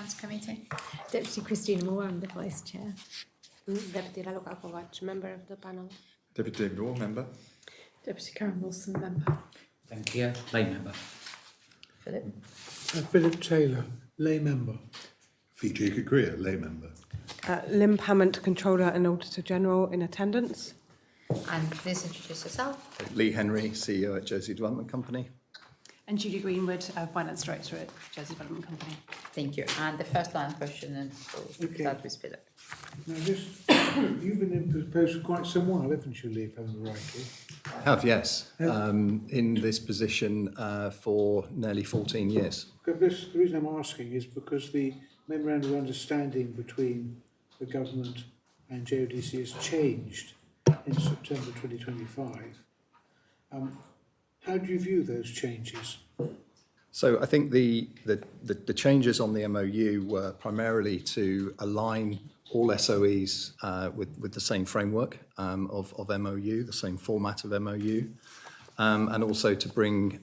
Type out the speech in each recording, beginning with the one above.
Finance Committee. Deputy Christina Moore, I'm the Vice Chair. Deputy Raluca Kovac, member of the panel. Deputy David Orr, member. Deputy Karen Wilson, member. Thank you. Lay member. Philip. Philip Taylor, lay member. Fiji Greer, lay member. Lim Hammond, Controller and Auditor General in attendance. And please introduce yourself. Lee Henry, CEO at Jersey Development Company. And Julie Greenwood, Finance Director at Jersey Development Company. Thank you. And the first line question, and we'll Okay. start with Philip. Now this, you've been in this post for quite some while, haven't you, Lee, if I remember rightly? I have, yes. In this position for nearly 14 years. The reason I'm asking is because the memorandum of understanding between the government and JODC has changed in September 2025. How do you view those changes? So I think the changes on the MOU were primarily to align all SOEs with the same framework of MOU, the same format of MOU, and also to bring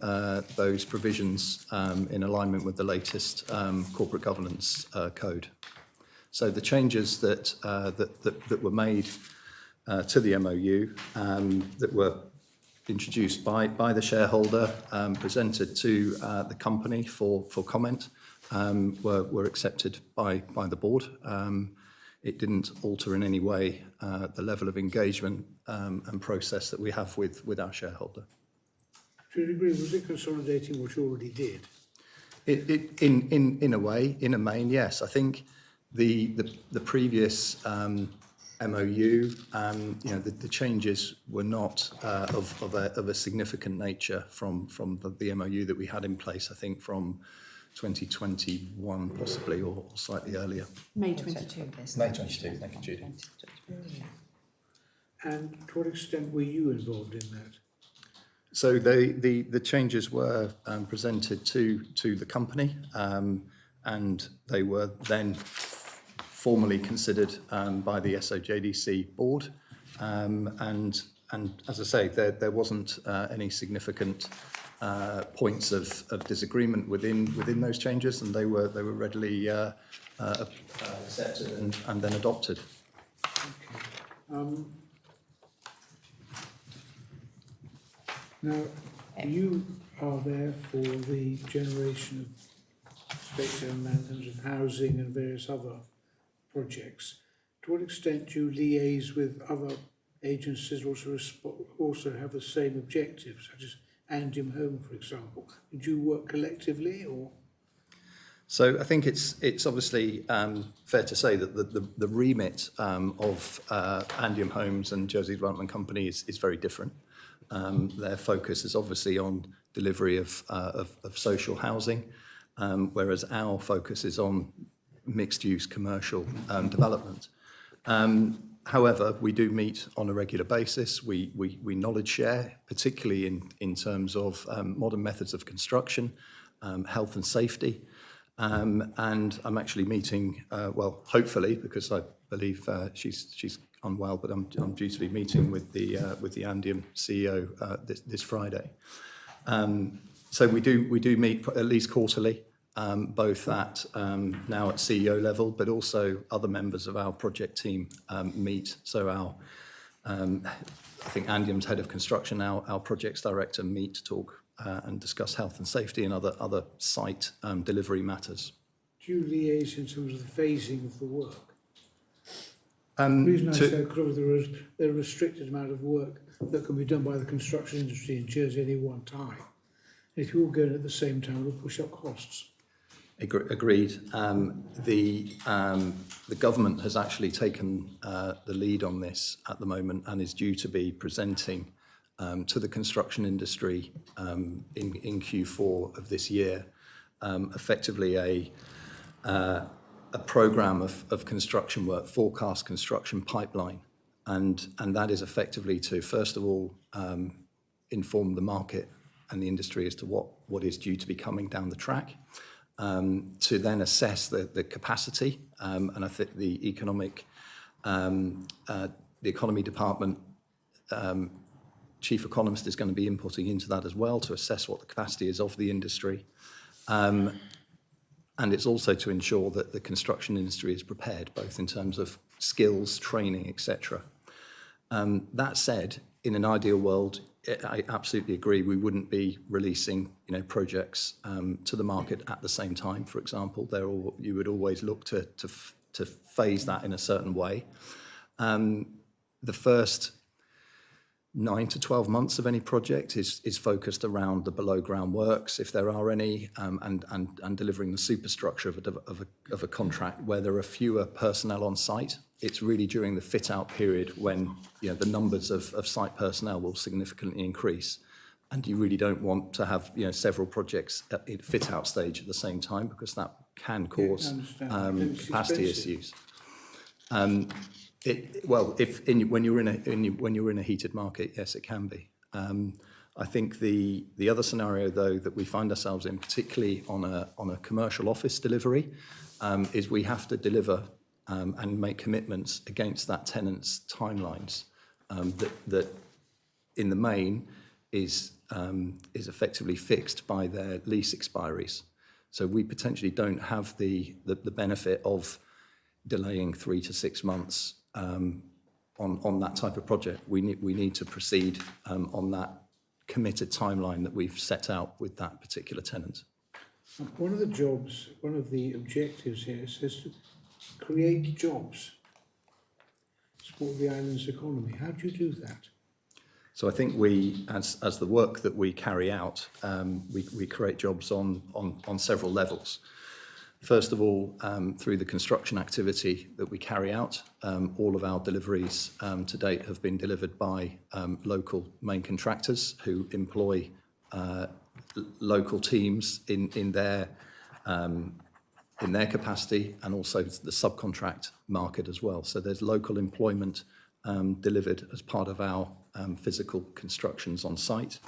those provisions in alignment with the latest corporate governance code. So the changes that were made to the MOU that were introduced by the shareholder, presented to the company for comment, were accepted by the board. It didn't alter in any way the level of engagement and process that we have with our shareholder. To a degree, was it consolidating what you already did? In a way, in a main, yes. I think the previous MOU, the changes were not of a significant nature from the MOU that we had in place, I think, from 2021 possibly, or slightly earlier. May 22. May 22, thank you, Judy. And to what extent were you involved in that? So the changes were presented to the company, and they were then formally considered by the SOJDC board, and as I say, there wasn't any significant points of disagreement within those changes, and they were readily accepted and then adopted. Okay. Now, you are there for the generation of state-owned land in terms of housing and various other projects. To what extent do you liaise with other agencies also have the same objectives, such as Andium Home, for example? Do you work collectively, or? So I think it's obviously fair to say that the remit of Andium Homes and Jersey Development Company is very different. Their focus is obviously on delivery of social housing, whereas our focus is on mixed-use commercial development. However, we do meet on a regular basis. We knowledge share, particularly in terms of modern methods of construction, health and safety. And I'm actually meeting, hopefully, because I believe she's unwell, but I'm due to be meeting with the Andium CEO this Friday. So we do meet at least quarterly, both at now at CEO level, but also other members of our project team meet. So I think Andium's head of construction, our projects director, meet to talk and discuss health and safety and other site delivery matters. Do you liaise in terms of the phasing of the work? The reason I say, because there's a restricted amount of work that can be done by the construction industry in Jersey at any one time. If you all go in at the same time, it'll push up costs. Agreed. The government has actually taken the lead on this at the moment and is due to be presenting to the construction industry in Q4 of this year, effectively a programme of construction work, forecast construction pipeline, and that is effectively to, first of all, inform the market and the industry as to what is due to be coming down the track, to then assess the capacity, and I think the economy department chief economist is going to be inputting into that as well to assess what the capacity is of the industry. And it's also to ensure that the construction industry is prepared, both in terms of skills, training, etc. That said, in an ideal world, I absolutely agree, we wouldn't be releasing projects to the market at the same time, for example. You would always look to phase that in a certain way. The first 9 to 12 months of any project is focused around the below ground works, if there are any, and delivering the superstructure of a contract where there are fewer personnel on site. It's really during the fit out period when the numbers of site personnel will significantly increase, and you really don't want to have several projects at the fit out stage at the same time, because that can cause capacity issues. When you're in a heated market, yes, it can be. I think the other scenario, though, that we find ourselves in, particularly on a commercial office delivery, is we have to deliver and make commitments against that tenant's timelines. That in the main is effectively fixed by their lease expiries. So we potentially don't have the benefit of delaying 3 to 6 months on that type of project. We need to proceed on that committed timeline that we've set out with that particular tenant. One of the objectives here says to create jobs, support the island's economy. How do you do that? So I think we, as the work that we carry out, we create jobs on several levels. First of all, through the construction activity that we carry out, all of our deliveries to date have been delivered by local main contractors who employ local teams in their capacity, and also the subcontract market as well. So there's local employment delivered as part of our physical constructions on site.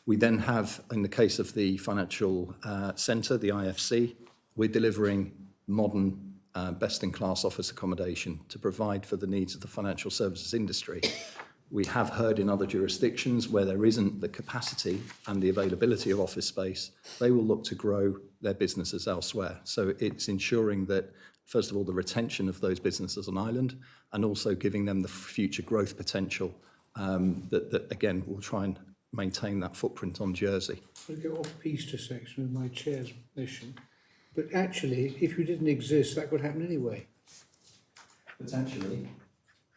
We then have, in the case of the financial centre, the IFC, we're delivering modern, best-in-class office accommodation to provide for the needs of the financial services industry. We have heard in other jurisdictions where there isn't the capacity and the availability of office space, they will look to grow their businesses elsewhere. So it's ensuring that, first of all, the retention of those businesses on island, and also giving them the future growth potential that again, will try and maintain that footprint on Jersey. I'll go off piece to section with my chair's mission. But actually, if you didn't exist, that could happen anyway. Potentially.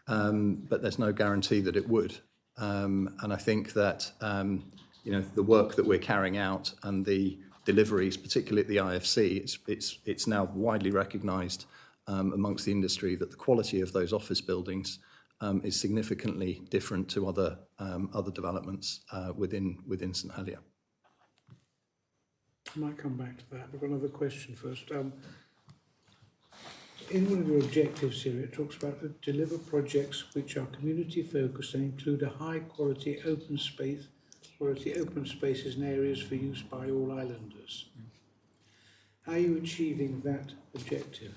But there's no guarantee that it would. And I think that, the work that we're carrying out and the deliveries, particularly at the IFC, it's now widely recognised amongst the industry that the quality of those office buildings is significantly different to other developments within St Helier. I might come back to that. I've got another question first. In one of your objectives here, it talks about deliver projects which are community focused and include a high quality open spaces and areas for use by all islanders. How are you achieving that objective?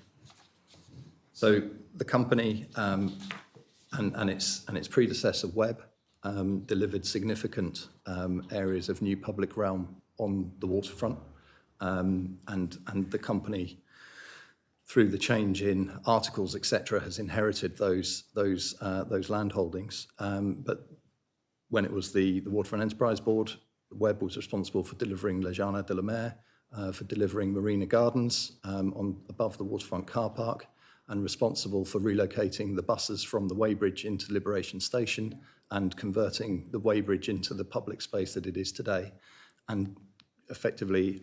So the company and its predecessor Webb delivered significant areas of new public realm on the waterfront, and the company, through the change in articles, etc., has inherited those land holdings. But when it was the Waterfront Enterprise Board, Webb was responsible for delivering Le Jardin de la Mer, for delivering Marina Gardens above the waterfront car park, and responsible for relocating the buses from the Weybridge into Liberation Station and converting the Weybridge into the public space that it is today, and effectively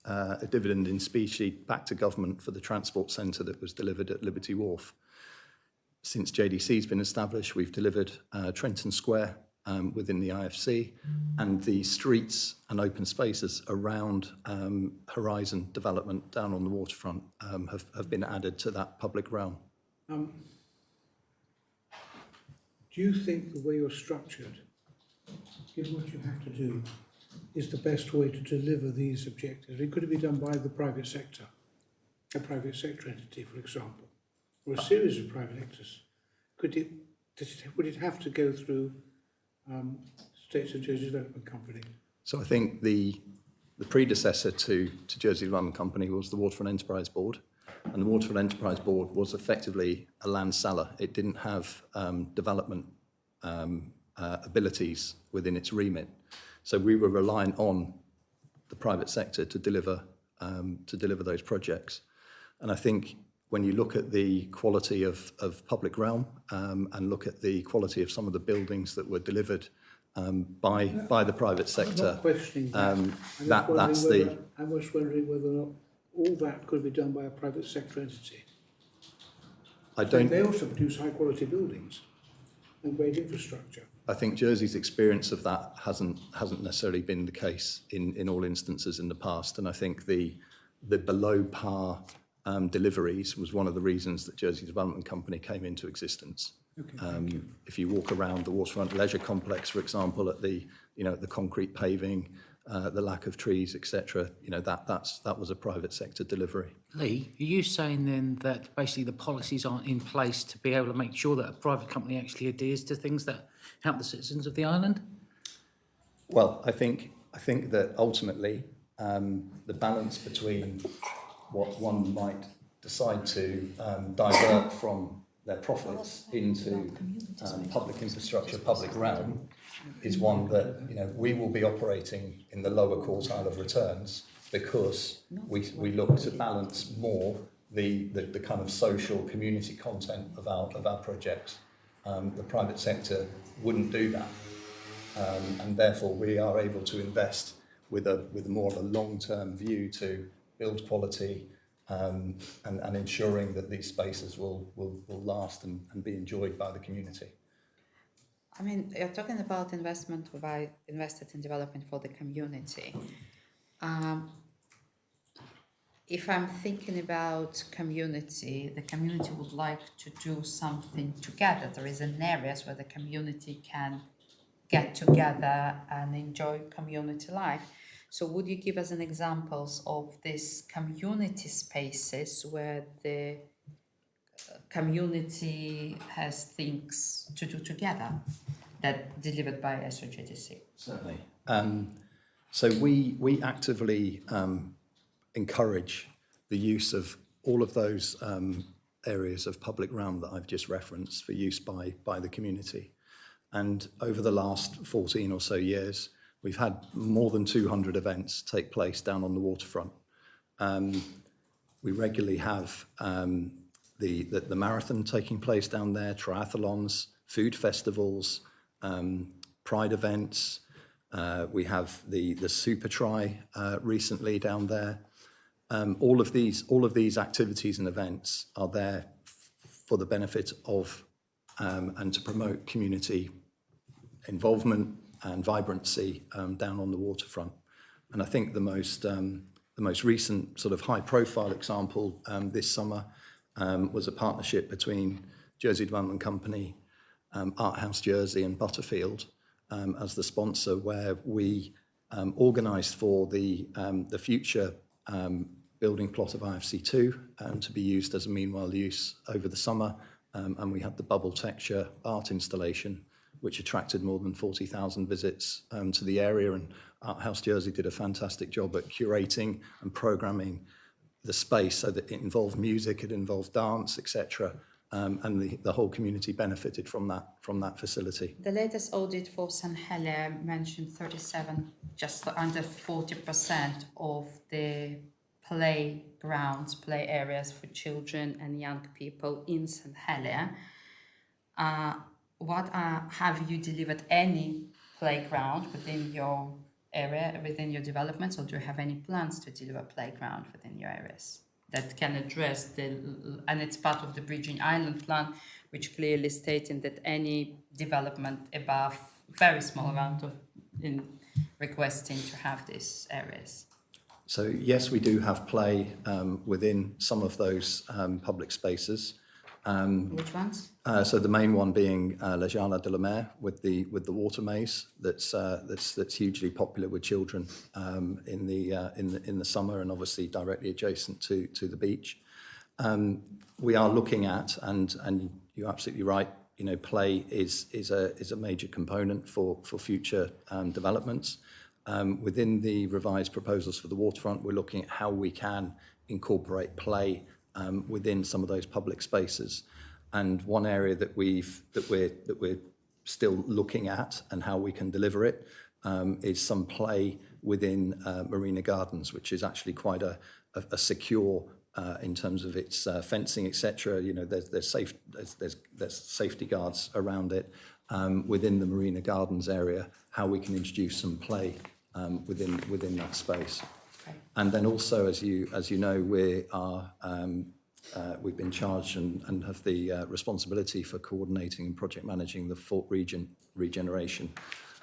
a dividend in specie back to government for the transport centre that was delivered at Liberty Wharf. Since JDC's been established, we've delivered Trenton Square within the IFC, and the streets and open spaces around Horizon development down on the waterfront have been added to that public realm. Do you think the way you're structured, given what you have to do, is the best way to deliver these objectives? It could be done by the private sector, a private sector entity, for example, or a series of private actors. Would it have to go through States and Jersey Development Company? So I think the the predecessor to Jersey Development Company was the Waterfront Enterprise Board, and the Waterfront Enterprise Board was effectively a land seller. It didn't have development abilities within its remit, so we were reliant on the private sector to deliver those projects. And I think when you look at the quality of public realm and look at the quality of some of the buildings that were delivered by the private I'm sector, not questioning that. I'm just wondering whether or not all that could be done by a private sector entity. They also produce high quality buildings and great infrastructure. I think Jersey's experience of that hasn't necessarily been the case in all instances in the past, and I think the below par deliveries was one of the reasons that Jersey Development Company came into existence. Okay, If you walk around the Waterfront Leisure Complex, for example, at the concrete paving, the lack of trees, etc., that was a private sector delivery. Lee, are you saying then that basically the policies aren't in place to be able to make sure that a private company actually adheres to things that help the citizens of the island? Well, I think that ultimately the balance between what one might decide to divert from their profits into public infrastructure, public realm, is one that we will be operating in the lower quartile of returns because we look to balance more the kind of social community content of our projects. The private sector wouldn't do that, and therefore we are able to invest with more of a long-term view to build quality. And ensuring that these spaces will last and be enjoyed by the community. I mean, you're talking about investment by invested in development for the community. If I'm thinking about community, the community would like to do something together. There is an areas where the community can get together and enjoy community life. So would you give us an examples of these community spaces where the community has things to do together that delivered by SOJDC? Certainly. So we actively encourage the use of all of those areas of public realm that I've just referenced for use by the community. And over the last 14 or so years, we've had more than 200 events take place down on the waterfront. We regularly have the marathon taking place down there, triathlons, food festivals, pride events. We have the Super Try recently down there. All of these activities and events are there for the benefit of and to promote community involvement and vibrancy down on the waterfront. And I think the most recent sort of high-profile example this summer was a partnership between Jersey Development Company, Art House Jersey and Butterfield as the sponsor, where we organised for the future building plot of IFC2 to be used as a meanwhile use over the summer, and we had the bubble texture art installation, which attracted more than 40,000 visits to the area, and Art House Jersey did a fantastic job at curating and programming the space so that it involved music, it involved dance, etc., and the whole community benefited from that facility. The latest audit for St. Helier mentioned 37, just under 40% of the playgrounds, play areas for children and young people in St. Helier. Have you delivered any playground within your area, within your developments, or do you have any plans to deliver playground within your areas that can address and it's part of the Bridging Island plan, which clearly stating that any development above very small amount of in requesting to have these areas? So yes, we do have play within some of those public spaces. Which ones? So the main one being Le Jardin de la Mer with the water maze that's hugely popular with children in the summer and obviously directly adjacent to the beach. We are looking at, and you're absolutely right, play is a major component for future developments. Within the revised proposals for the waterfront, we're looking at how we can incorporate play within some of those public spaces. And one area that we're still looking at and how we can deliver it is some play within Marina Gardens, which is actually quite a secure in terms of its fencing, etc. You know, there's safety guards around it within the Marina Gardens area. How we can introduce some play within that space, and then also, as you know, we've been charged and have the responsibility for coordinating and project managing the Fort Region regeneration,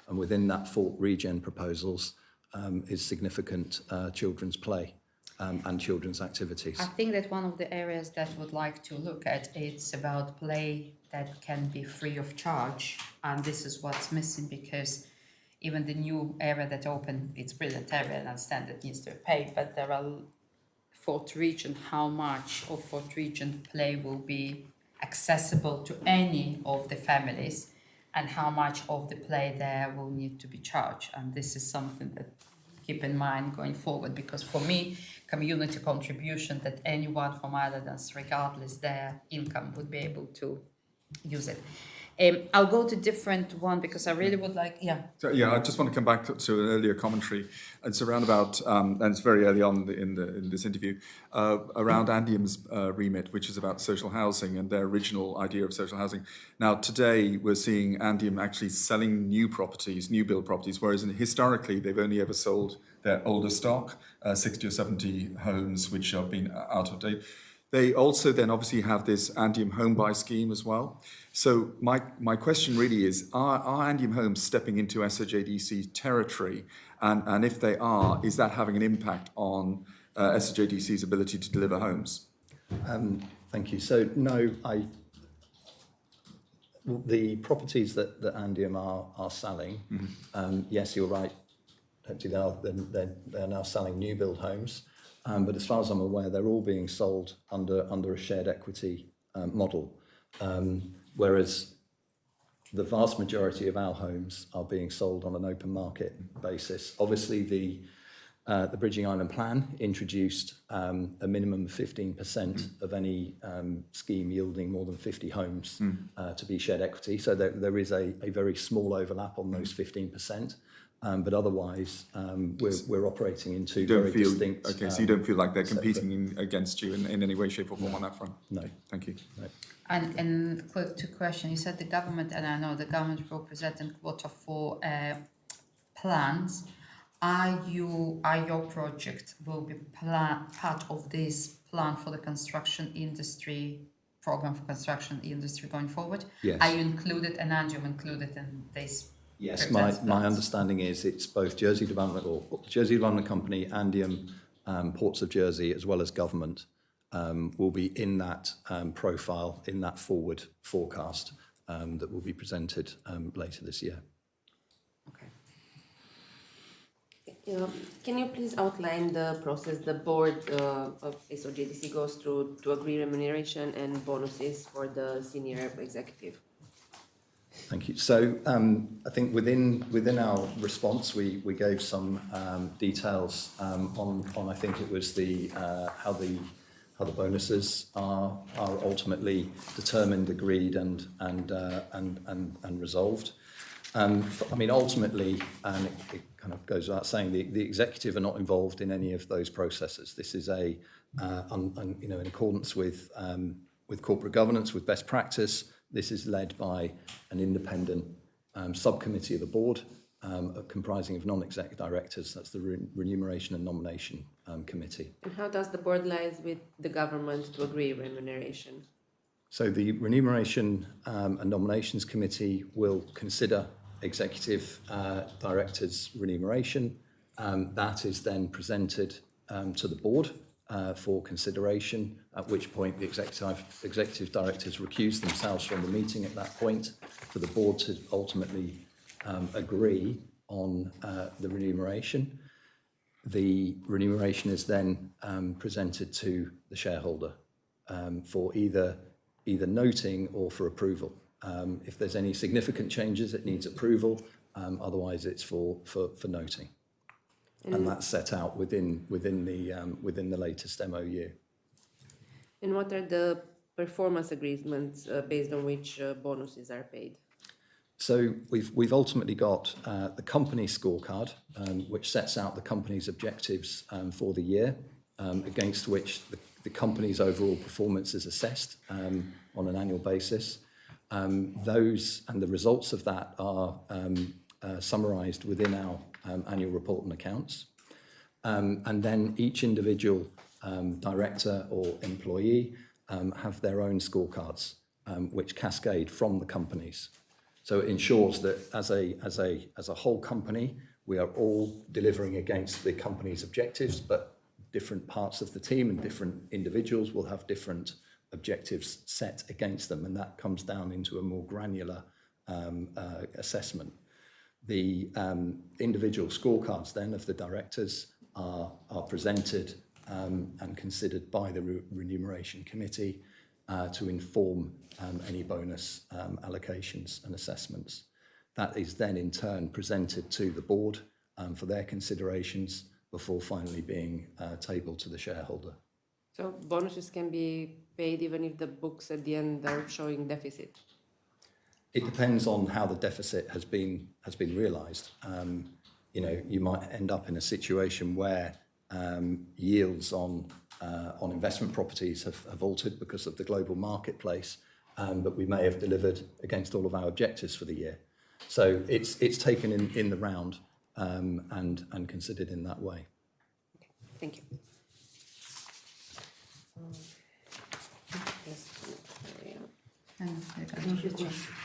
and within that Fort Regen proposals is significant children's play and children's activities. I think that one of the areas that would like to look at, it's about play that can be free of charge, and this is what's missing, because even the new area that opened, it's brilliant area, and I understand it needs to be paid, but there are Fort Region, how much of Fort Region play will be accessible to any of the families, and how much of the play there will need to be charged. And this is something that keep in mind going forward, because for me, community contribution, that anyone from Irelanders, regardless their income, would be able to use it. I'll go to different one because I really would like, So, I just want to come back to an earlier commentary. It's around about, and it's very early on in this interview, around Andium's remit, which is about social housing and their original idea of social housing. Now, today we're seeing Andium actually selling new properties, new build properties, whereas historically they've only ever sold their older stock, 60 or 70 homes which have been out of date. They also then obviously have this Andium home buy scheme as well. So my question really is, are Andium homes stepping into SOJDC territory? And if they are, is that having an impact on SOJDC's ability to deliver homes? Thank you. So no, the properties that Andium are selling, yes, you're right. Hopefully they're now selling new build homes. But as far as I'm aware, they're all being sold under a shared equity model, whereas the vast majority of our homes are being sold on an open market basis. Obviously, the Bridging Island Plan introduced a minimum of 15% of any scheme yielding more than 50 homes to be shared equity. So there is a very small overlap on those 15%. But otherwise, we're operating in two very distinct. Okay, so you don't feel like they're competing against you in any way, shape, or form on that front? No. Thank you. No. And quick to question, you said the government, and I know the government will present in quarter four plans. Are your project will be part of this plan for the construction industry, program for construction industry going forward? Yes. Are you included, and Andium included in this? Yes, my understanding is it's both Jersey Development Company, Andium, Ports of Jersey, as well as government will be in that profile, in that forward forecast that will be presented later this year. Okay. Can you please outline the process the board of SOJDC goes through to agree remuneration and bonuses for the senior executive? Thank you. So I think within our response, we gave some details on I think it was how the bonuses are ultimately determined, agreed, and resolved. I mean, ultimately, and it kind of goes without saying, the executive are not involved in any of those processes. This is in accordance with corporate governance, with best practice. This is led by an independent subcommittee of the board comprising of non-exec directors. That's the Remuneration and Nomination Committee. And how does the board liaise with the government to agree remuneration? So the Remuneration and Nominations Committee will consider executive directors' remuneration. That is then presented to the board for consideration, at which point the executive directors recuse themselves from the meeting at that point for the board to ultimately agree on the remuneration. The remuneration is then presented to the shareholder for either noting or for approval. If there's any significant changes, it needs approval. Otherwise, it's for noting. and that's set out within the latest MOU. And what are the performance agreements based on which bonuses are paid? So we've ultimately got the company scorecard, which sets out the company's objectives for the year, against which the company's overall performance is assessed on an annual basis. Those and the results of that are summarised within our annual report and accounts. And then each individual director or employee have their own scorecards, which cascade from the companies. So it ensures that as a whole company, we are all delivering against the company's objectives, but different parts of the team and different individuals will have different objectives set against them, and that comes down into a more granular assessment. The individual scorecards then of the directors are presented and considered by the remuneration committee to inform any bonus allocations and assessments. That is then in turn presented to the board for their considerations before finally being tabled to the shareholder. So bonuses can be paid even if the books at the end are showing deficit? It depends on how the deficit has been realised. You might end up in a situation where yields on investment properties have altered because of the global marketplace, but we may have delivered against all of our objectives for the year. So it's taken in the round and considered in that way. Thank you.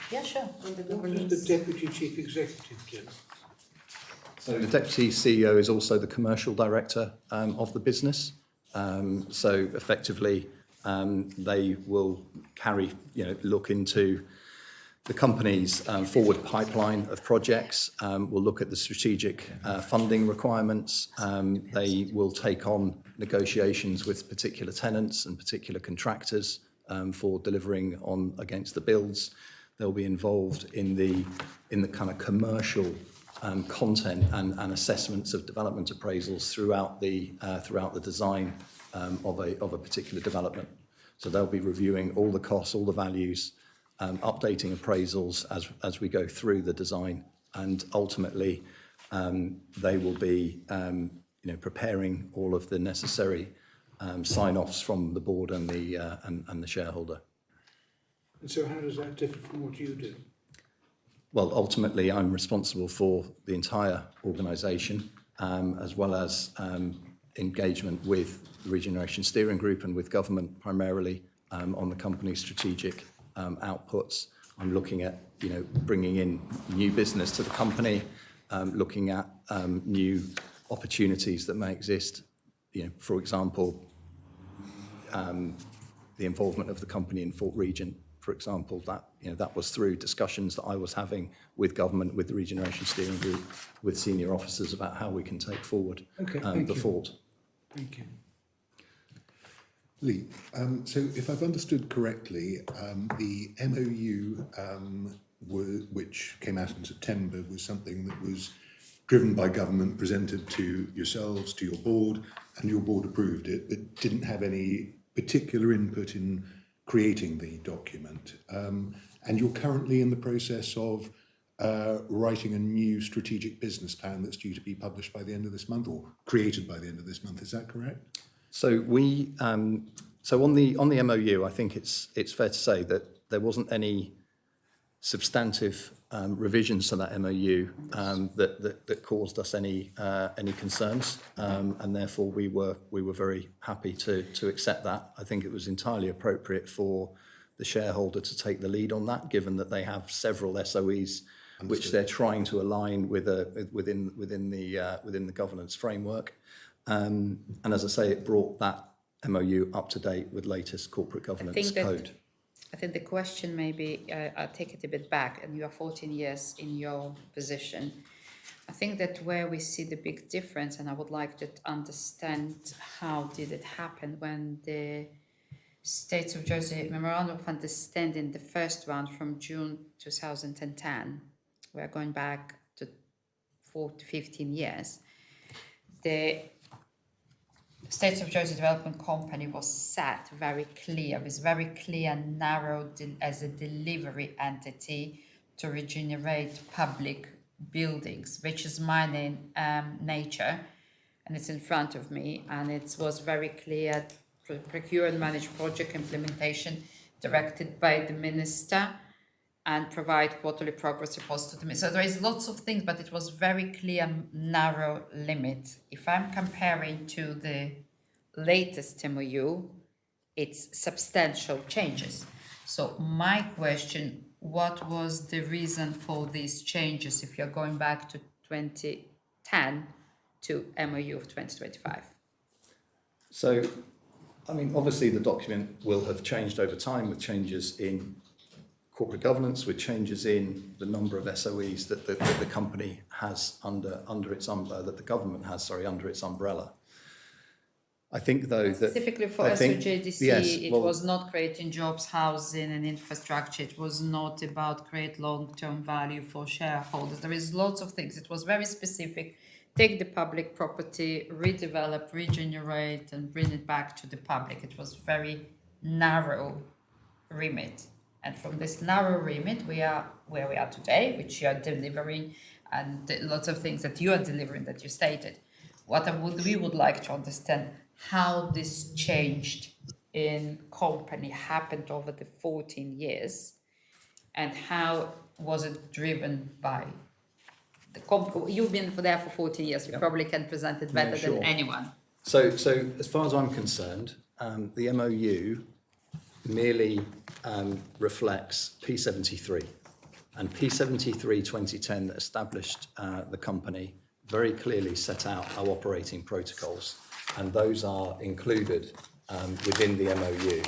Yeah, sure. What is the Deputy Chief Executive do? So the Deputy CEO is also the commercial director of the business. So effectively, they will look into the company's forward pipeline of projects, will look at the strategic funding requirements. They will take on negotiations with particular tenants and particular contractors for delivering on against the builds. They'll be involved in the kind of commercial content and assessments of development appraisals throughout the design of a particular development. So they'll be reviewing all the costs, all the values, updating appraisals as we go through the design, and ultimately they will be preparing all of the necessary sign-offs from the board and the shareholder. And so how does that differ from what you do? Well, ultimately, I'm responsible for the entire organisation, as well as engagement with the Regeneration Steering Group and with government primarily on the company's strategic outputs. I'm looking at, bringing in new business to the company, looking at new opportunities that may exist. For example, the involvement of the company in Fort Regent, for example, that was through discussions that I was having with government, with the Regeneration Steering Group, with senior officers about how we can take forward the fort. Thank you. Lee, so if I've understood correctly, the MOU, which came out in September, was something that was driven by government, presented to yourselves, to your board, and your board approved it, but didn't have any particular input in creating the document. And you're currently in the process of writing a new strategic business plan that's due to be published by the end of this month, or created by the end of this month. Is that correct? So so on the MOU, I think it's fair to say that there wasn't any substantive revisions to that MOU that caused us any concerns, and therefore we were very happy to accept that. I think it was entirely appropriate for the shareholder to take the lead on that, given that they have several SOEs which they're trying to align with within the governance framework. And as I say, it brought that MOU up to date with latest corporate governance code. I think the question maybe, I'll take it a bit back, and you are 14 years in your position. I think that where we see the big difference, and I would like to understand how did it happen when the State of Jersey Memorandum of Understanding, the first one from June 2010, we're going back to 15 years. the States of Jersey Development Company was set very clear, with very clear, narrow as a delivery entity to regenerate public buildings, which is mine in nature, and it's in front of me, and it was very clear, procure and manage project implementation directed by the minister and provide quarterly progress reports to the minister. So there is lots of things, but it was very clear, narrow limit. If I'm comparing to the latest MOU, it's substantial changes. So my question, what was the reason for these changes if you're going back to 2010 to MOU of 2025? So, I mean, obviously the document will have changed over time with changes in corporate governance, with changes in the number of SOEs that the company has under its umbrella, that the government has, sorry, under its umbrella. I think, though, that specifically for SOJDC, it was not creating jobs, housing, and infrastructure. It was not about create long-term value for shareholders. There is lots of things. It was very specific. Take the public property, redevelop, regenerate, and bring it back to the public. It was very narrow remit. And from this narrow remit, we are where we are today, which you are delivering, and lots of things that you are delivering that you stated. We would like to understand how this changed in company happened over the 14 years, and how was it driven by the company? You've been there for 14 years. You probably can present it better than anyone. So as far as I'm concerned, the MOU merely reflects P73, and P73 2010 that established the company very clearly set out our operating protocols, and those are included within the MOU.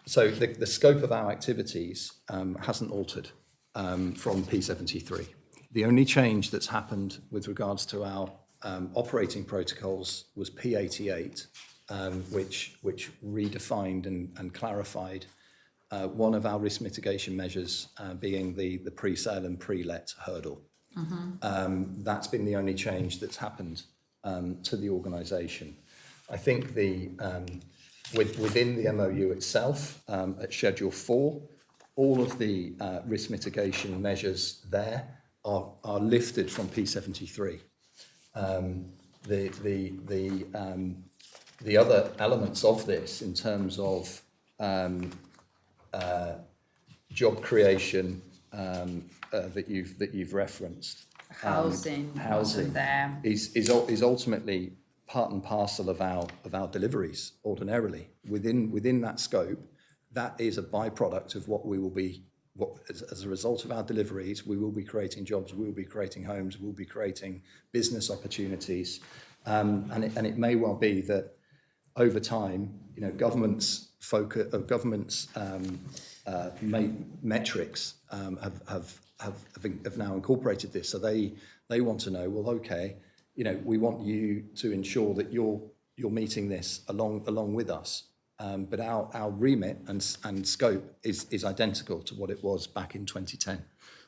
So the scope of our activities hasn't altered from P73. The only change that's happened with regards to our operating protocols was P88, which redefined and clarified one of our risk mitigation measures being the pre-sale and pre-let hurdle. That's been the only change that's happened to the organisation. I think within the MOU itself, at Schedule 4, all of the risk mitigation measures there are lifted from P73. The other elements of this, in terms of job creation that you've referenced, Housing there is ultimately part and parcel of our deliveries. Ordinarily, within that scope, that is a byproduct of what we will be. As a result of our deliveries, we will be creating jobs, we will be creating homes, we will be creating business opportunities, and it may well be that over time, governments' metrics have now incorporated this. So they want to know, well, okay, we want you to ensure that you're meeting this along with us. But our remit and scope is identical to what it was back in 2010.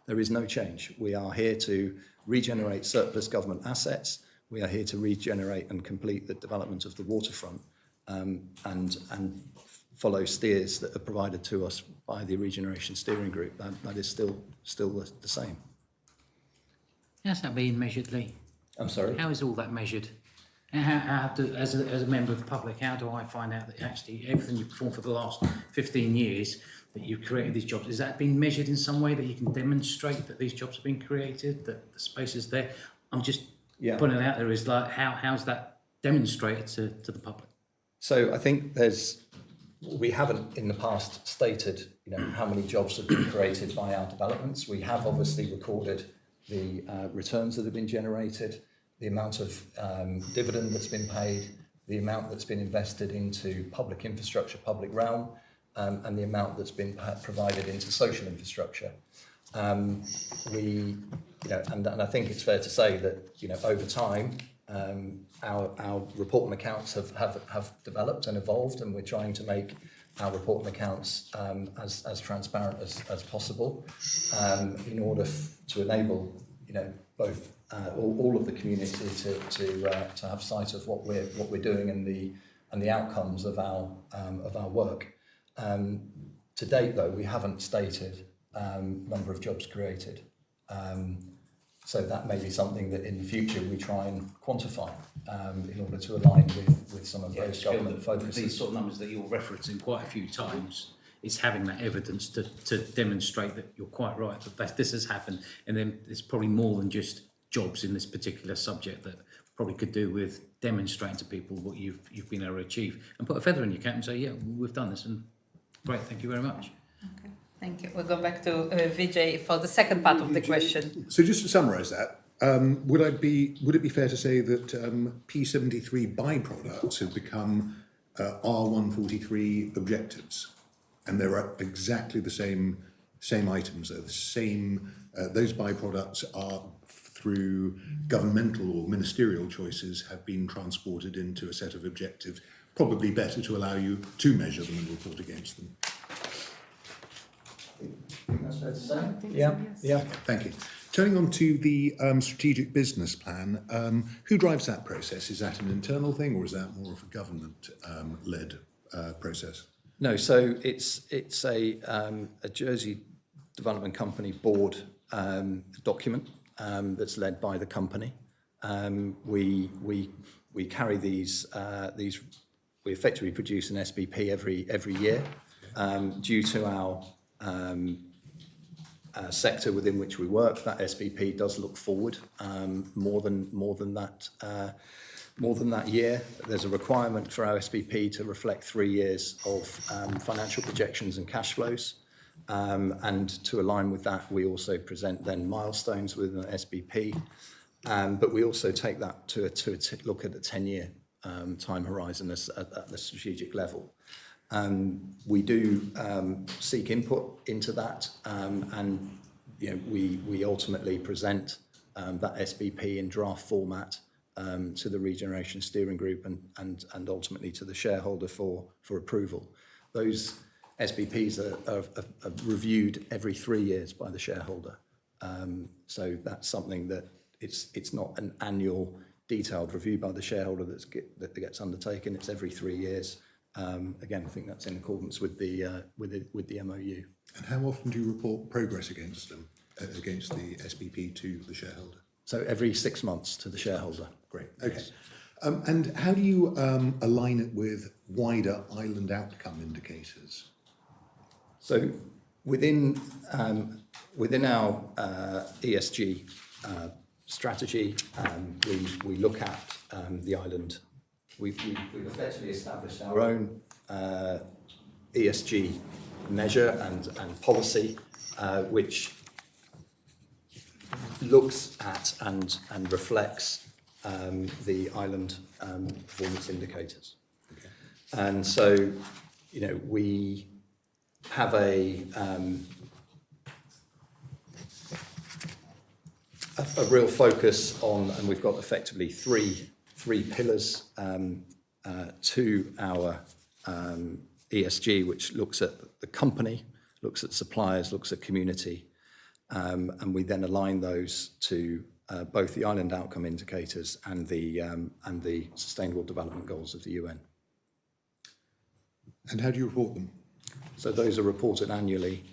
There is no change. We are here to regenerate surplus government assets. We are here to regenerate and complete the development of the waterfront, and follow steers that are provided to us by the Regeneration Steering Group. That is still the same. How's that being measured, Lee? I'm sorry? How is all that measured? And as a member of the public, how do I find out that actually everything you've performed for the last 15 years, that you've created these jobs, is that being measured in some way that you can demonstrate that these jobs have been created, that the space is there? I'm just putting it out there, is like, how's that demonstrated to the public? So I think we haven't in the past stated, how many jobs have been created by our developments. We have obviously recorded the returns that have been generated, the amount of dividend that's been paid, the amount that's been invested into public infrastructure, public realm, and the amount that's been provided into social infrastructure. And I think it's fair to say that over time our report and accounts have developed and evolved, and we're trying to make our report and accounts as transparent as possible, in order to enable, you know, both all of the community to have sight of what we're doing and the outcomes of our work. To date, though, we haven't stated number of jobs created. So that may be something that in the future we try and quantify in order to align with some of those government focuses. These sort of numbers that you're referencing quite a few times, it's having that evidence to demonstrate that you're quite right, that this has happened. And then there's probably more than just jobs in this particular subject that probably could do with demonstrating to people what you've been able to achieve, and put a feather in your cap and say, yeah, we've done this, and great, thank you very much. Okay, thank you. We'll go back to Vijay for the second part of the question. So just to summarise that, would it be fair to say that P73 byproducts have become R143 objectives, and they're exactly the same items? They're the same. Those byproducts are, through governmental or ministerial choices, have been transported into a set of objectives. Probably better to allow you to measure them and report against them. I think that's fair to say. Yeah. Yeah. Thank you. Turning on to the strategic business plan, who drives that process? Is that an internal thing, or is that more of a government-led process? No, so it's a Jersey Development Company board document that's led by the company. We carry these. We effectively produce an SBP every year. Due to our sector within which we work, that SBP does look forward more than that year. There's a requirement for our SBP to reflect 3 years of financial projections and cash flows. And to align with that, we also present then milestones within the SBP. But we also take that to look at a 10-year time horizon at the strategic level. We do seek input into that, and you know, we ultimately present that SBP in draft format to the Regeneration Steering Group and ultimately to the shareholder for approval. Those SBPs are reviewed every 3 years by the shareholder. So that's something that it's not an annual detailed review by the shareholder that gets undertaken. It's every 3 years. Again, I think that's in accordance with the MOU. And how often do you report progress against them, against the SBP to the shareholder? So every 6 months to the shareholder. Great. Okay. And how do you align it with wider island outcome indicators? So within our ESG strategy, we look at the island. We've effectively established our own ESG measure and policy, which looks at and reflects the island performance indicators. Okay. And so, you know, we have a real focus on, and we've got effectively three pillars to our ESG, which looks at the company, looks at suppliers, looks at community, and we then align those to both the island outcome indicators and the Sustainable Development Goals of the UN. And how do you report them? So those are reported annually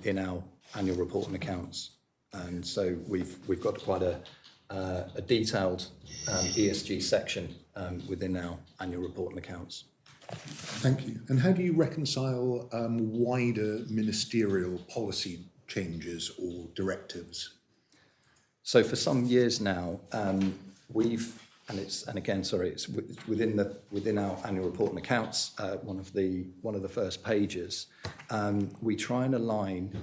in our annual report and accounts, and so we've got quite a detailed ESG section within our annual report and accounts. Thank you. And how do you reconcile wider ministerial policy changes or directives? So for some years now, it's within our annual report and accounts, one of the first pages, we try and align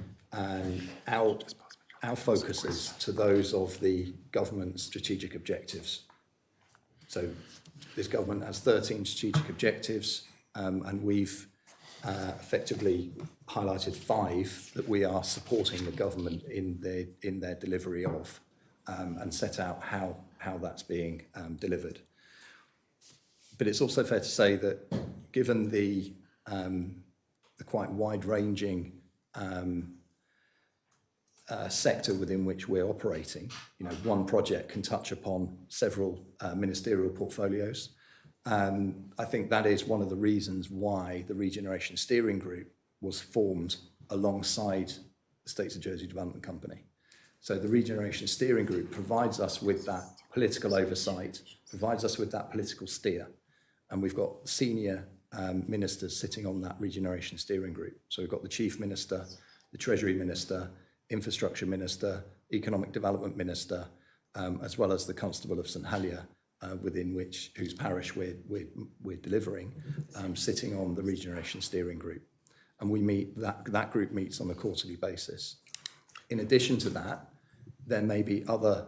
our focuses to those of the government's strategic objectives. So this government has 13 strategic objectives, and we've effectively highlighted 5 that we are supporting the government in their delivery of, and set out how that's being delivered. But it's also fair to say that given the the quite wide-ranging sector within which we're operating. You know, one project can touch upon several ministerial portfolios. I think that is one of the reasons why the Regeneration Steering Group was formed alongside the States of Jersey Development Company. So the Regeneration Steering Group provides us with that political oversight, provides us with that political steer, and we've got senior ministers sitting on that Regeneration Steering Group. So we've got the Chief Minister, the Treasury Minister, Infrastructure Minister, Economic Development Minister, as well as the Constable of St Helier, whose parish we're delivering, sitting on the Regeneration Steering Group. And we meet, that group meets on a quarterly basis. In addition to that, there may be other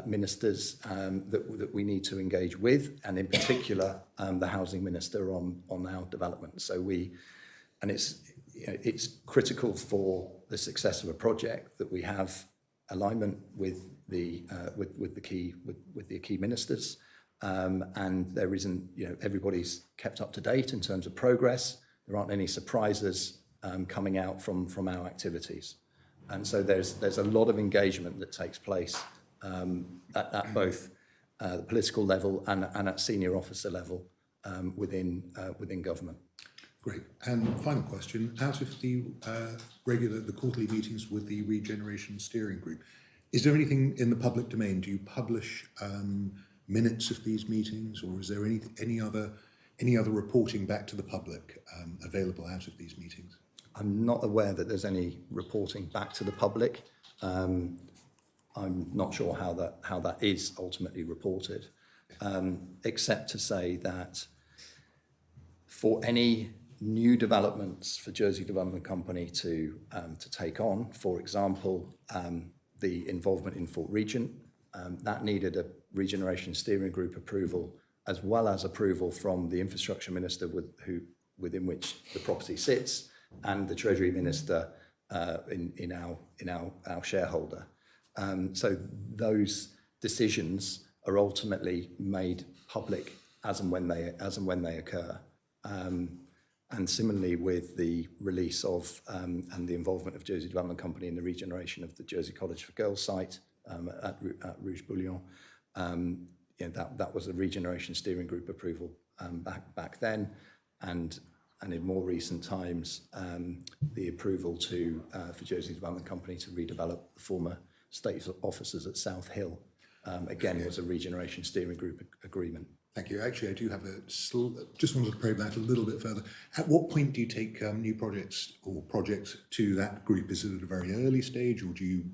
ministers that we need to engage with, and in particular, the Housing Minister on our development. So it's critical for the success of a project that we have alignment with the key ministers, and there isn't, everybody's kept up to date in terms of progress. There aren't any surprises coming out from our activities. And so there's a lot of engagement that takes place at both the political level and at senior officer level within government. Great. And final question, out of the quarterly meetings with the Regeneration Steering Group, is there anything in the public domain? Do you publish minutes of these meetings, or is there any other reporting back to the public available out of these meetings? I'm not aware that there's any reporting back to the public. I'm not sure how that is ultimately reported, except to say that for any new developments for Jersey Development Company to take on, for example, the involvement in Fort Regent, that needed a Regeneration Steering Group approval, as well as approval from the Infrastructure Minister within which the property sits, and the Treasury Minister in our shareholder. So those decisions are ultimately made public as and when they occur. And similarly with the release of and the involvement of Jersey Development Company in the regeneration of the Jersey College for Girls site at Rouge Bouillon, that was a Regeneration Steering Group approval back then, and in more recent times, the approval for Jersey Development Company to redevelop the former state offices at South Hill, again, was a Regeneration Steering Group agreement. Thank you. Actually, I do have just wanted to probe that a little bit further. At what point do you take new projects to that group? Is it at a very early stage, or do you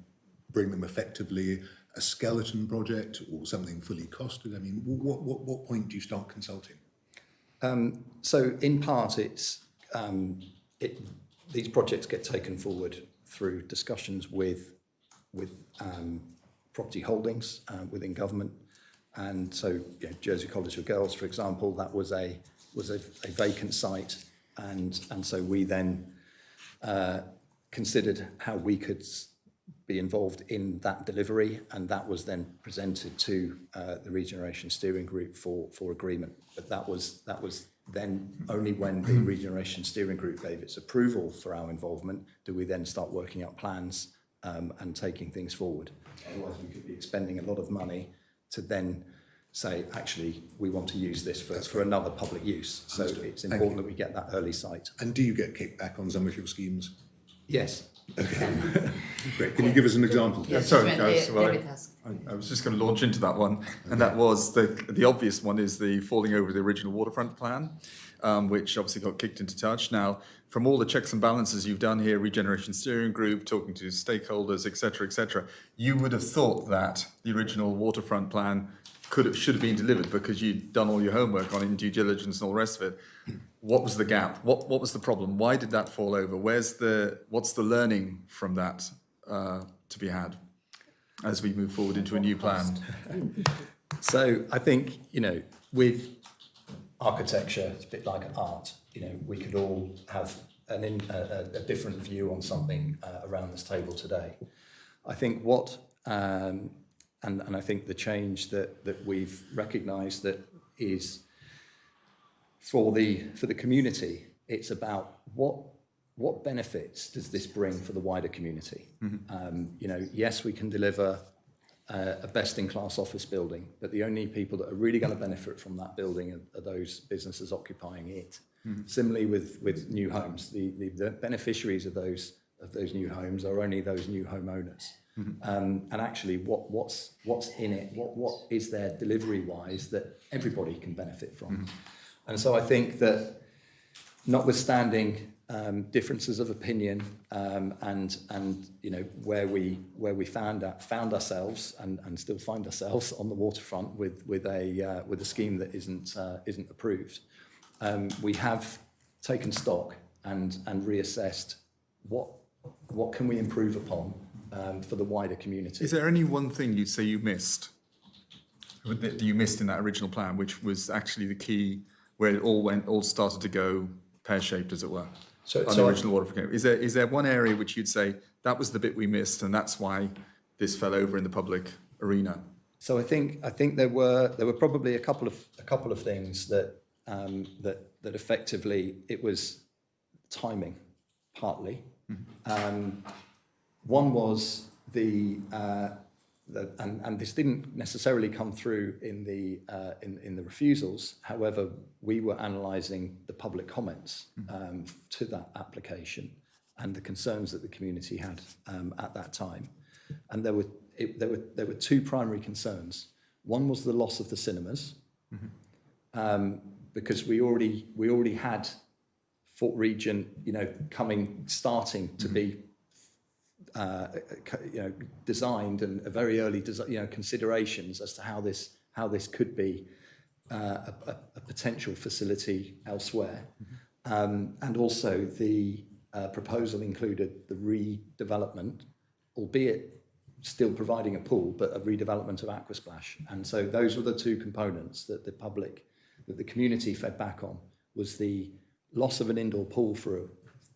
bring them effectively a skeleton project or something fully costed? I mean, what point do you start consulting? So in part, these projects get taken forward through discussions with property holdings within government. And so Jersey College for Girls, for example, that was a vacant site, and so we then considered how we could be involved in that delivery, and that was then presented to the Regeneration Steering Group for agreement. But that was then only when the Regeneration Steering Group gave its approval for our involvement do we then start working out plans and taking things forward. Otherwise, we could be expending a lot of money to then say, actually, we want to use this for another public use. So it's important that we get that early sight. And do you get kickback on some of your schemes? Yes. Okay. Great. Can you give us an example? Yes, Sorry, David has. I was just going to launch into that one, and that was the obvious one is the falling over the original waterfront plan, which obviously got kicked into touch. Now, from all the checks and balances you've done here, Regeneration Steering Group, talking to stakeholders, etc., you would have thought that the original waterfront plan should have been delivered because you'd done all your homework on it, due diligence and all the rest of it. What was the gap? What was the problem? Why did that fall over? What's the learning from that to be had as we move forward into a new plan? So I think, with architecture, it's a bit like art. We could all have a different view on something around this table today. I think and I think the change that we've recognised that is for the community, it's about what what benefits does this bring for the wider community? You know, yes, we can deliver a best-in-class office building, but the only people that are really going to benefit from that building are those businesses occupying it. Similarly with new homes, the beneficiaries of those new homes are only those new homeowners. And actually, what's in it? What is there delivery-wise that everybody can benefit from? And so I think that, notwithstanding differences of opinion and you know where we found ourselves and still find ourselves on the waterfront with a scheme that isn't approved, we have taken stock and reassessed what can we improve upon for the wider community. Is there any one thing you'd say you missed? That you missed in that original plan, which was actually the key, where it all started to go pear-shaped, as it were, on the original waterfront? Is there one area which you'd say that was the bit we missed, and that's why this fell over in the public arena? So I think there were probably a couple of things that effectively it was timing, partly. One was and this didn't necessarily come through in the refusals. However, we were analysing the public comments to that application and the concerns that the community had at that time, and there were two primary concerns. One was the loss of the cinemas, because we already had Fort Regent, you know, starting to be designed, and a very early considerations as to how this could be a potential facility elsewhere, and also the proposal included the redevelopment, albeit still providing a pool, but a redevelopment of Aquasplash. And so those were the two components that the community fed back on, was the loss of an indoor pool for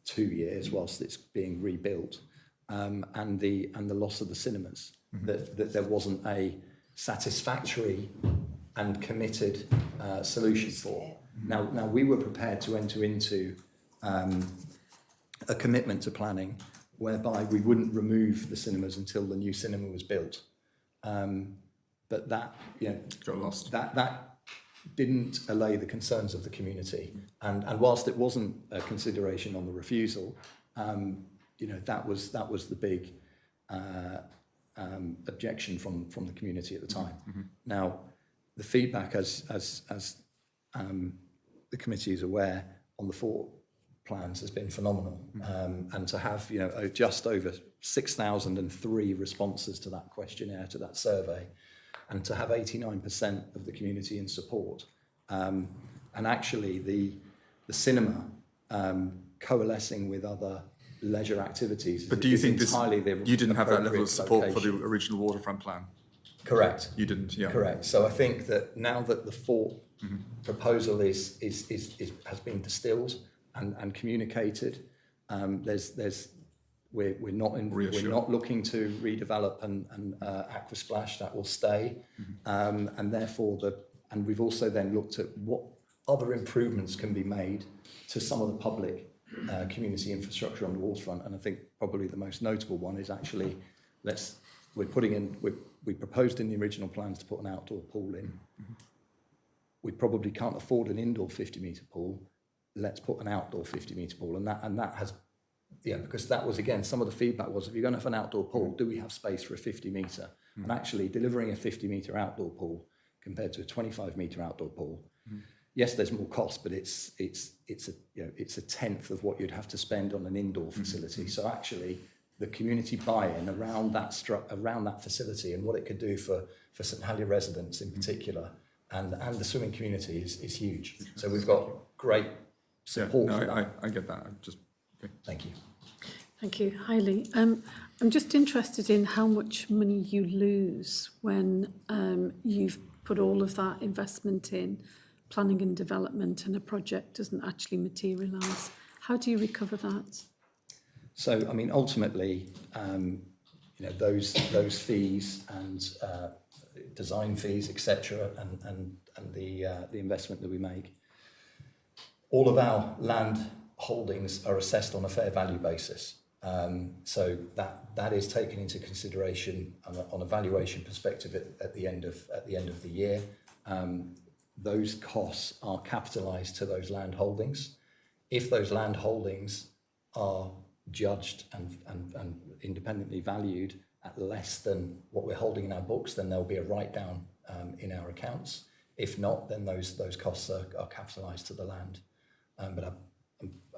2 years whilst it's being rebuilt, and the loss of the cinemas, that there wasn't a satisfactory and committed solution for. Now we were prepared to enter into a commitment to planning whereby we wouldn't remove the cinemas until the new cinema was built, but that, you know, Got lost. That didn't allay the concerns of the community, and whilst it wasn't a consideration on the refusal, you know, that was the big objection from the community at the time. Now, the feedback, as the committee is aware, on the 4 plans has been phenomenal, and to have, you know, just over 6,003 responses to that questionnaire, to that survey, and to have 89% of the community in support, and actually the cinema coalescing with other leisure activities. But do you think you didn't have that level of support for the location. original waterfront plan? Correct. You didn't, yeah. Correct. So I think that now that the Fort proposal has been distilled and communicated, we're not looking to redevelop and Aquasplash. That will stay, and therefore and we've also then looked at what other improvements can be made to some of the public community infrastructure on the waterfront. And I think probably the most notable one is actually we proposed in the original plans to put an outdoor pool in. We probably can't afford an indoor 50-metre pool. Let's put an outdoor 50-metre pool, and that has, yeah, because that was, again, some of the feedback was, if you're going to have an outdoor pool, do we have space for a 50-metre? And actually delivering a 50-metre outdoor pool compared to a 25-metre outdoor pool, yes, there's more cost, but it's a tenth of what you'd have to spend on an indoor facility. So actually, the community buy-in around that facility and what it could do for St Helier residents in particular, and the swimming community is huge. So we've got great support. Yeah, for that. I get that. Okay. Thank you. Thank you, Hailey. I'm just interested in how much money you lose when you've put all of that investment in planning and development and a project doesn't actually materialise. How do you recover that? So, I mean, ultimately, those fees and design fees, etc., and the investment that we make, all of our land holdings are assessed on a fair value basis. So that is taken into consideration on a valuation perspective at the end of the year. Those costs are capitalised to those land holdings. If those land holdings are judged and independently valued at less than what we're holding in our books, then there'll be a write-down in our accounts. If not, then those costs are capitalised to the land. But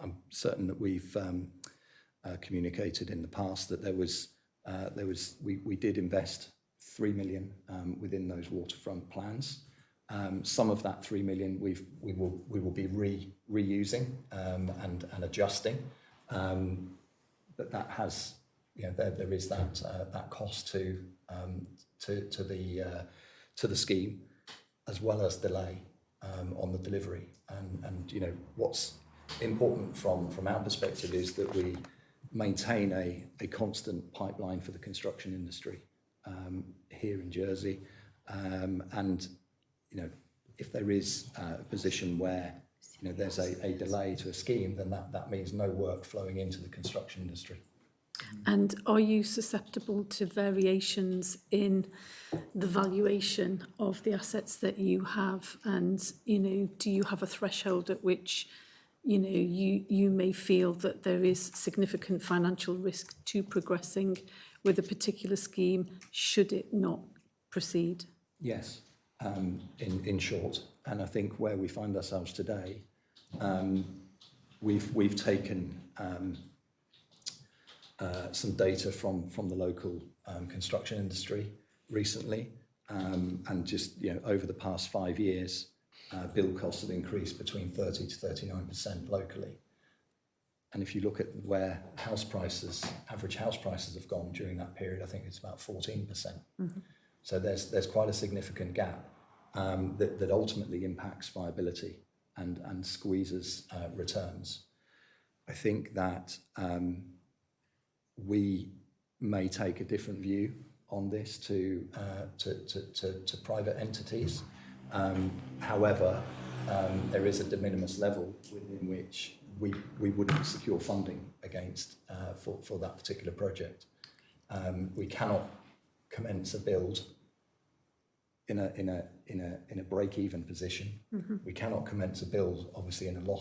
I'm certain that we've communicated in the past that we did invest 3 million within those waterfront plans. Some of that 3 million we will be reusing and adjusting, but that has, there is that cost to the scheme, as well as delay on the delivery. And what's important from our perspective is that we maintain a constant pipeline for the construction industry here in Jersey, and if there is a position where there's a delay to a scheme, then that means no work flowing into the construction industry. And are you susceptible to variations in the valuation of the assets that you have? And, do you have a threshold at which, you may feel that there is significant financial risk to progressing with a particular scheme should it not proceed? Yes, in short. And I think where we find ourselves today, we've taken some data from the local construction industry recently, and just over the past 5 years, build costs have increased between 30 to 39% locally. And if you look at where average house prices have gone during that period, I think it's about 14%. Mm-hmm. So there's quite a significant gap that ultimately impacts viability and squeezes returns. I think that we may take a different view on this to private entities. However, there is a de minimis level within which we wouldn't secure funding against for that particular project. We cannot commence a build in a break-even position. Mm-hmm. We cannot commence a build, obviously, in a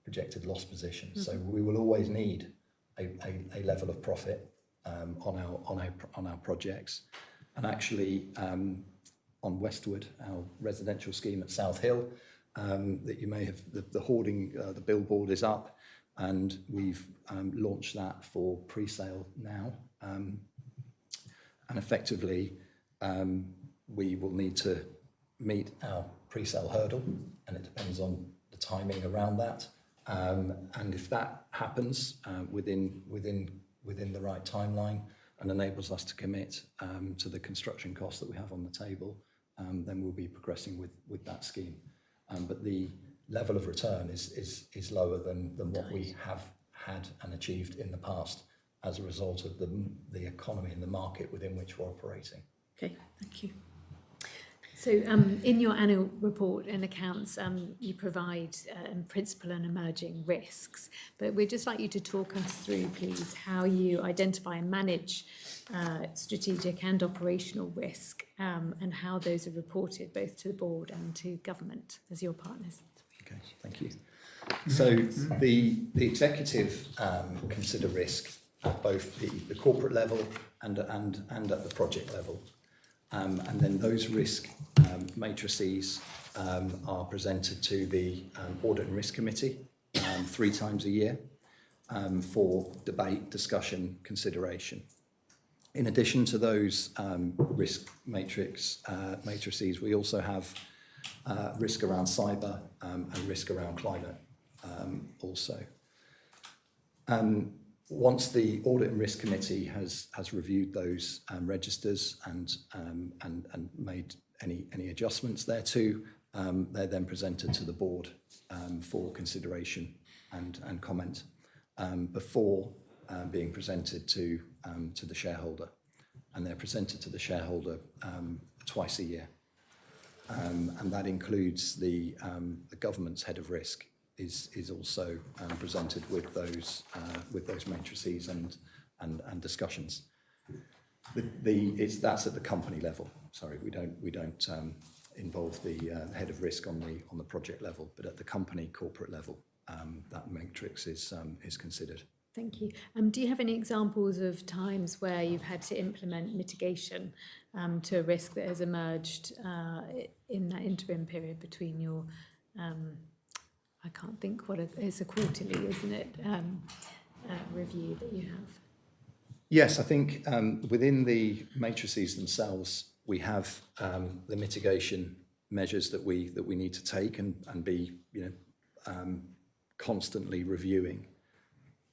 projected loss position. Mm-hmm. So we will always need a level of profit on our projects. And actually, on Westwood, our residential scheme at South Hill, that you may have, the hoarding, the billboard is up, and we've launched that for pre-sale now. And effectively, we will need to meet our pre-sale hurdle, and it depends on the timing around that. And if that happens within the right timeline and enables us to commit to the construction costs that we have on the table, then we'll be progressing with that scheme. But the level of return is lower than what we have had and achieved in the past as a result of the economy and the market within which we're operating. Okay, thank you. So in your annual report and accounts, you provide principal and emerging risks, but we'd just like you to talk us through, please, how you identify and manage strategic and operational risk, and how those are reported both to the board and to government as your partners. Okay, thank you. So the executive consider risk at both the corporate level and at the project level. And then those risk matrices are presented to the Audit and Risk Committee 3 times a year for debate, discussion, consideration. In addition to those risk matrices, we also have risk around cyber and risk around climate also. Once the Audit and Risk Committee has reviewed those registers and made any adjustments thereto, they're then presented to the board for consideration and comment before being presented to the shareholder. And they're presented to the shareholder twice a year. And that includes the government's head of risk is also presented with those matrices and discussions. That's at the company level. Sorry, we don't involve the head of risk on the project level, but at the company corporate level, that matrix is considered. Thank you. Do you have any examples of times where you've had to implement mitigation to a risk that has emerged in that interim period between your, I can't think what it's a quarterly, isn't it, review that you have? Yes, I think within the matrices themselves, we have the mitigation measures that we need to take and be constantly reviewing.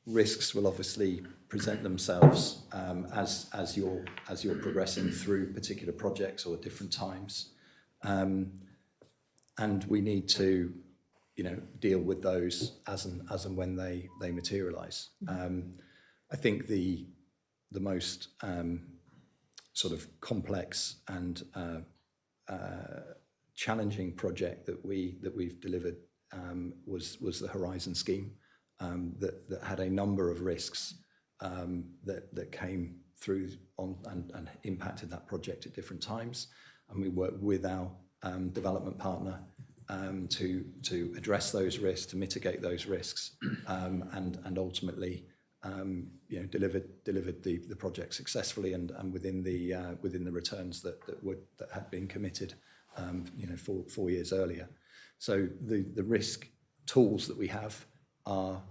Risks will obviously present themselves as you're progressing through particular projects or at different times, and we need to deal with those as and when they materialise. I think the most sort of complex and challenging project that we've delivered was the Horizon scheme. That had a number of risks that came through and impacted that project at different times, and we worked with our development partner to address those risks, to mitigate those risks, and ultimately delivered the project successfully and within the returns that had been committed 4 years earlier. So the risk tools that we have are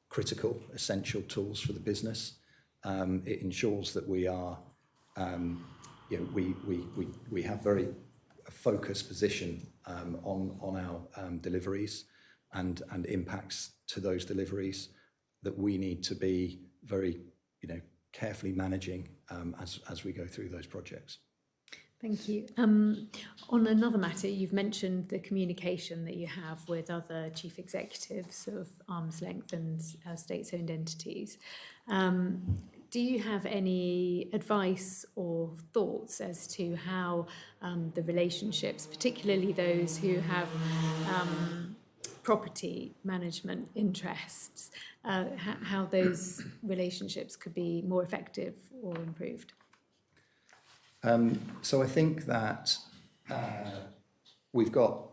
critical, essential tools for the business. It ensures that we are, we have very focused position on our deliveries and impacts to those deliveries that we need to be very, carefully managing as we go through those projects. Thank you. On another matter, you've mentioned the communication that you have with other chief executives of arm's length and state-owned entities. Do you have any advice or thoughts as to how the relationships, particularly those who have property management interests, how those relationships could be more effective or improved? So I think that we've got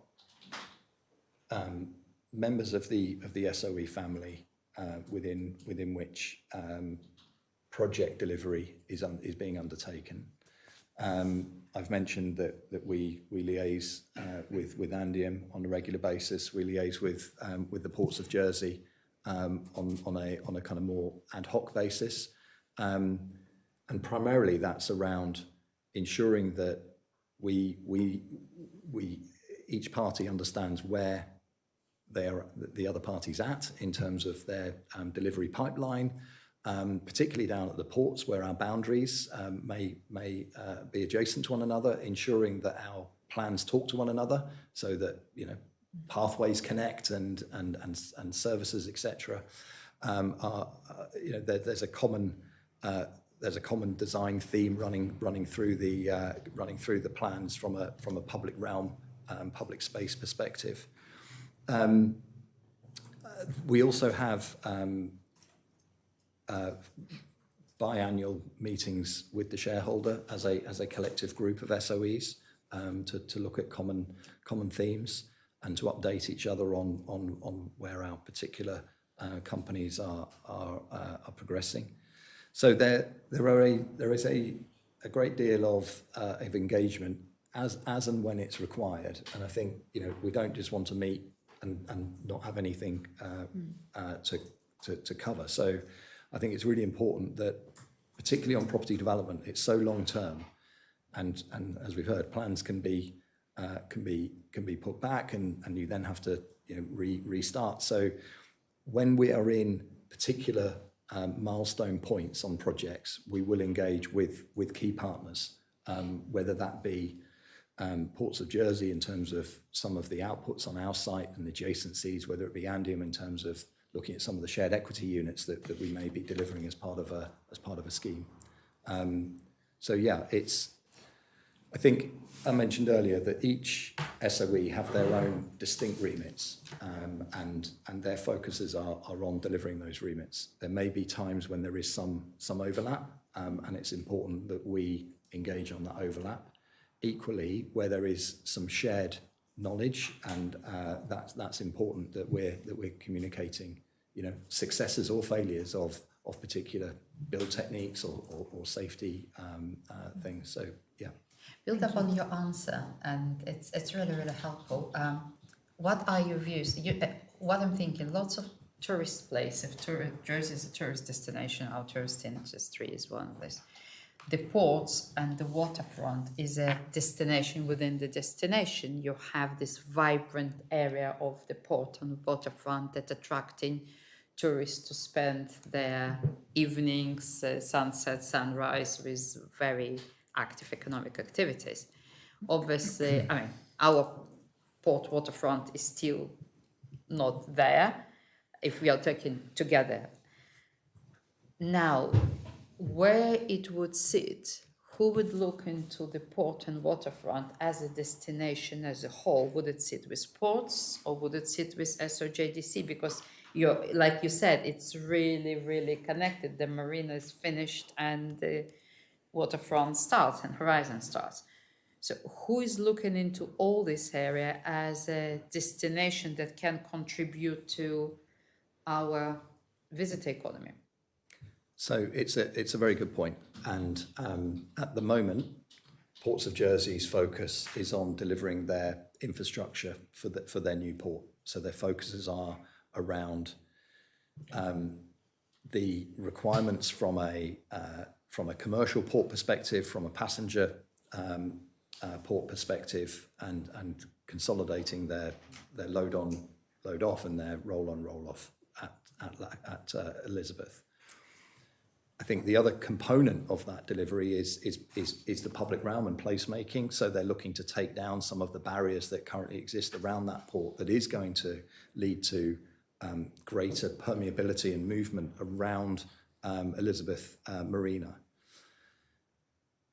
members of the SOE family within which project delivery is being undertaken. I've mentioned that we liaise with Andium on a regular basis. We liaise with the ports of Jersey on a kind of more ad hoc basis, and primarily that's around ensuring that we each party understands where the other party's at in terms of their delivery pipeline, particularly down at the ports where our boundaries may be adjacent to one another, ensuring that our plans talk to one another so that pathways connect and services, etc. There's a common design theme running through the plans from a public realm, public space perspective. We also have biannual meetings with the shareholder as a collective group of SOEs to look at common themes and to update each other on where our particular companies are progressing. So there is a great deal of engagement as and when it's required, and I think we don't just want to meet and not have anything to cover. So I think it's really important that, particularly on property development, it's so long term, and as we've heard, plans can be put back, and you then have to restart. So when we are in particular milestone points on projects, we will engage with key partners, whether that be Ports of Jersey in terms of some of the outputs on our site and adjacencies, whether it be Andium in terms of looking at some of the shared equity units that we may be delivering as part of a scheme. So yeah, it's I think I mentioned earlier that each SOE have their own distinct remits, and their focuses are on delivering those remits. There may be times when there is some overlap, and it's important that we engage on that overlap. Equally, where there is some shared knowledge, and that's important that we're communicating, successes or failures of particular build techniques or safety things. So yeah. Build up on your answer, and it's really, really helpful. What are your views? What I'm thinking, lots of tourist places, Jersey is a tourist destination, our tourist industry is one of this. The ports and the waterfront is a destination within the destination. You have this vibrant area of the port and waterfront that attracting tourists to spend their evenings, sunset, sunrise with very active economic activities. Obviously, I mean, our port waterfront is still not there if we are taking together. Now, where it would sit, who would look into the port and waterfront as a destination as a whole? Would it sit with ports or would it sit with SOJDC? Because like you said, it's really, really connected. The marina is finished and the waterfront starts and horizon starts. So who is looking into all this area as a destination that can contribute to our visitor economy? So it's a very good point. And at the moment, Ports of Jersey's focus is on delivering their infrastructure for their new port. So their focuses are around the requirements from a commercial port perspective, from a passenger port perspective, and consolidating their load on, load off, and their roll on, roll off at Elizabeth. I think the other component of that delivery is the public realm and placemaking. So they're looking to take down some of the barriers that currently exist around that port that is going to lead to greater permeability and movement around Elizabeth Marina.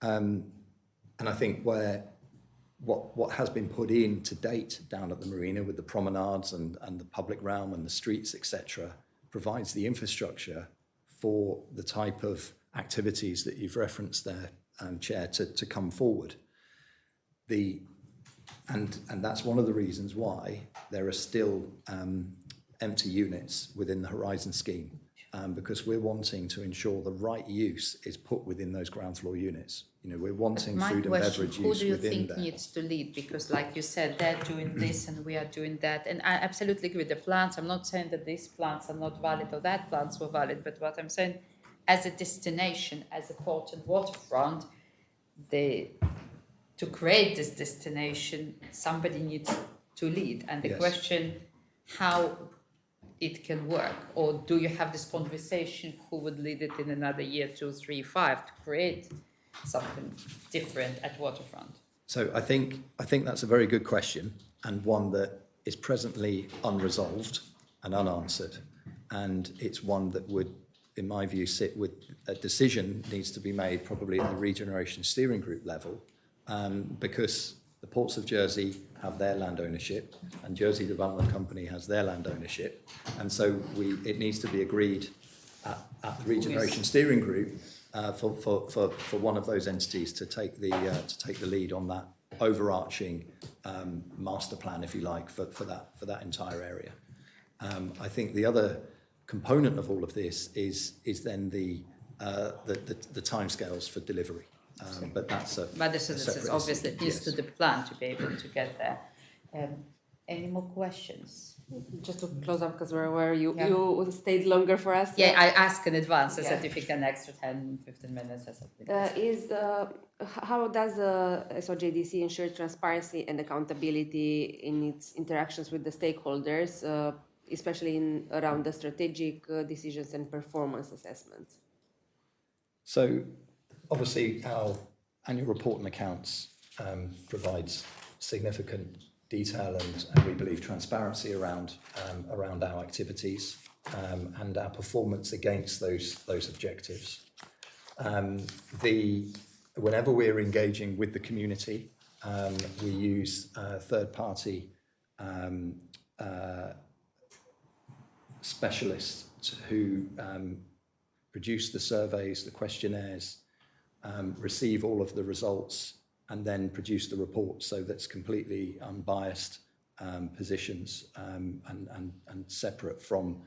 And I think what has been put in to date down at the marina with the promenades and the public realm and the streets, etc., provides the infrastructure for the type of activities that you've referenced there, Chair, to come forward. And that's one of the reasons why there are still empty units within the Horizon scheme, because we're wanting to ensure the right use is put within those ground floor units. We're wanting food and beverage use within there. Who do you think needs to lead? Because like you said, they're doing this and we are doing that. And I absolutely agree with the plants. I'm not saying that these plants are not valid or that plants were valid, but what I'm saying, as a destination, as a port and waterfront, to create this destination, somebody needs to lead. And the question, how it can work, or do you have this conversation, who would lead it in another year, 2, 3, 5, to create something different at waterfront? So I think that's a very good question, and one that is presently unresolved and unanswered, and it's one that would, in my view, sit with a decision needs to be made probably at the regeneration steering group level, because the Ports of Jersey have their land ownership and Jersey Development Company has their land ownership, and so it needs to be agreed at the regeneration steering group for one of those entities to take the lead on that overarching master plan, if you like, for that entire area. I think the other component of all of this is then the timescales for delivery. But that's a this is obviously it needs to the plan to be able to get there. Any more questions? Just to close up, because we're aware you stayed longer for us. Yeah, I asked in advance. I said if you can extra 10-15 minutes. I said, how does SOJDC ensure transparency and accountability in its interactions with the stakeholders, especially around the strategic decisions and performance assessments? So, obviously, our annual report and accounts provides significant detail and we believe transparency around our activities and our performance against those objectives. whenever we're engaging with the community, we use third-party specialists who produce the surveys, the questionnaires, receive all of the results, and then produce the report. So that's completely unbiased positions and separate from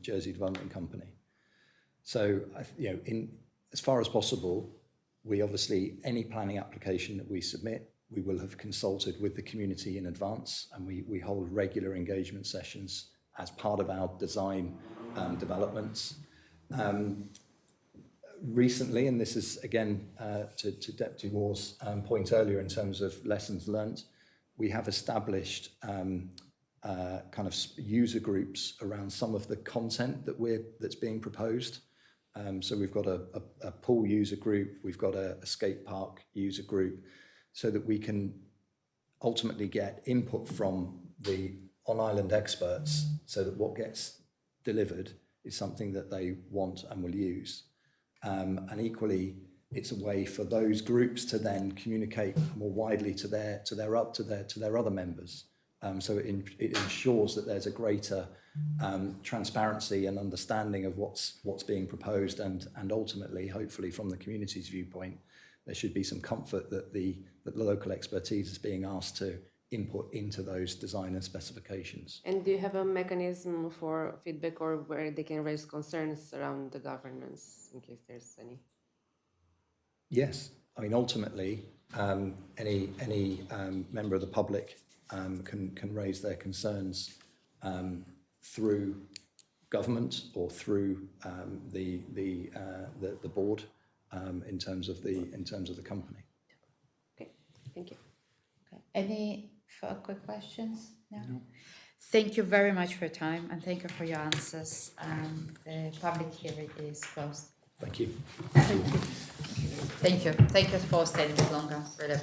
Jersey Development Company. So, as far as possible, we obviously, any planning application that we submit, we will have consulted with the community in advance, and we hold regular engagement sessions as part of our design developments. Recently, and this is again to Deputy Moore's point earlier in terms of lessons learnt, we have established kind of user groups around some of the content that's being proposed. So we've got a pool user group, we've got a skate park user group, so that we can ultimately get input from the on-island experts, so that what gets delivered is something that they want and will use. And equally, it's a way for those groups to then communicate more widely to their other members. So it ensures that there's a greater transparency and understanding of what's being proposed, and ultimately, hopefully, from the community's viewpoint, there should be some comfort that the local expertise is being asked to input into those design and specifications. And do you have a mechanism for feedback, or where they can raise concerns around the governance in case there's any? Yes, I mean, ultimately, any member of the public can raise their concerns through government or through the board in terms of the company. Okay, thank you. Okay. Any quick questions? No? Thank you very much for your time, and thank you for your answers. The public hearing is closed. Thank you. Thank you. Thank you for staying a bit longer. Really